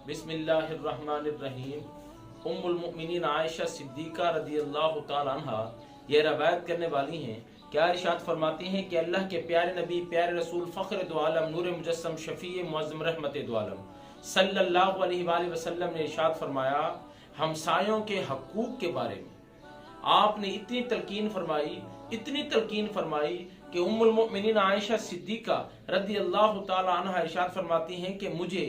बिस्मिल्लाहिर्रहमानिर्रहीम। उम्मुल मुमिनीन आयशा सिद्दीका रदी अल्लाह तआला अन्हा ये रवायत करने वाली हैं, क्या इरशाद फरमाती हैं कि अल्लाह के प्यारे नबी, प्यारे रसूल, फ़ख्र दो आलम, नूर मुजस्सम, शफ़ी मुअज़्ज़म, रहमत दो आलम सल्लल्लाहु अलैहि वसल्लम ने इरशाद फरमाया, हमसायों के हकूक़ के बारे में आपने इतनी तलकीन फरमाई कि उम्मुल मुमिनीन आयशा सिद्दीका रदी अल्लाह तआला अन्हा इरशाद फरमाती हैं कि मुझे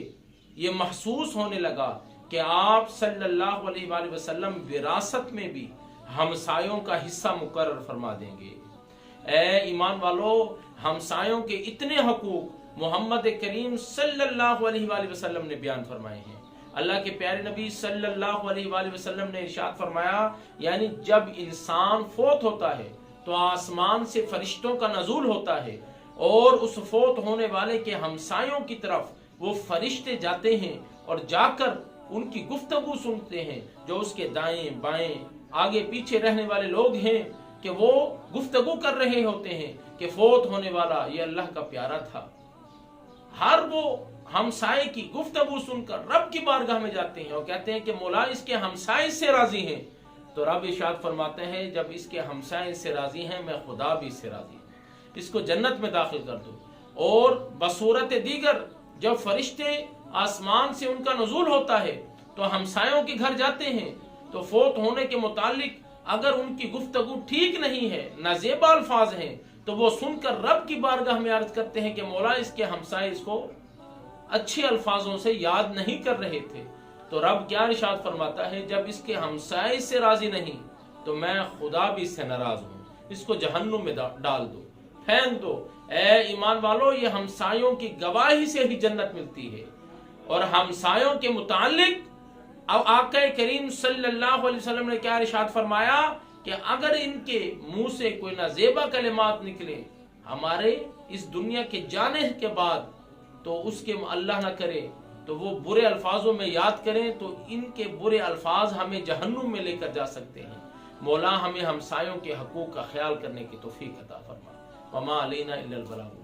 ये महसूस होने लगा कि आप सल्लल्लाहु अलैहि वसल्लम विरासत में भी हमसायों का हिस्सा मुकर्रर फरमा देंगे। ए ईमान वालो, हमसायों के इतने हकूक मोहम्मद करीम सल्लल्लाहु अलैहि वसल्लम ने बयान फरमाए हैं। अल्लाह के प्यारे नबी सल्लल्लाहु अलैहि वसल्लम ने इरशाद फरमाया, यानी जब इंसान फोत होता है तो आसमान से फरिश्तों का नज़ूल होता है और उस फोत होने वाले के हमसायों की तरफ वो फरिश्ते जाते हैं और जाकर उनकी गुफ्तगू सुनते हैं। जो उसके दाएं बाएं आगे पीछे रहने वाले लोग हैं कि वो गुफ्तगू कर रहे होते हैं कि फोत होने वाला ये अल्लाह का प्यारा था। हर वो हमसाए की गुफ्तगू सुनकर रब की बारगाह में जाते हैं और कहते हैं कि मौला इसके हमसाए से राजी हैं। तो रब इरशाद फरमाते हैं, जब इसके हमसाए से राजी हैं मैं खुदा भी इससे राजी हूं, इसको जन्नत में दाखिल कर दो। और बसूरत दीगर जब फरिश्ते आसमान से उनका नुज़ूल होता है तो हमसायों के घर जाते हैं, तो फोत होने के मुतालिक अगर उनकी गुफ्तगू ठीक नहीं है, नाज़ेबा अल्फाज हैं, तो वो सुनकर रब की बारगाह में अर्ज करते हैं कि मौला इसके हमसाए इसको अच्छे अल्फाजों से याद नहीं कर रहे थे। तो रब क्या इरशाद फरमाता है, जब इसके हमसाए से राजी नहीं तो मैं खुदा भी इससे नाराज हूँ, इसको जहन्नुम में डाल दो, फेंक दो। ए ईमान वालों, ये हमसायों की गवाही से ही जन्नत मिलती है। और हमसायों के मुतालिक अब आका करीम सल्लल्लाहु अलैहि वसल्लम ने क्या इरशाद फरमाया कि अगर इनके मुंह से कोई नाज़ेबा कलिमात निकले हमारे इस दुनिया के जाने के बाद, तो उसके अल्लाह ना करे तो वो बुरे अल्फाजों में याद करें तो इनके बुरे अल्फाज हमें जहन्नुम में लेकर जा सकते हैं। मौला हमें हमसायों के हकूक का ख्याल करने की तौफीक अता फरमा। वमा अलैना इल्लल बलाग।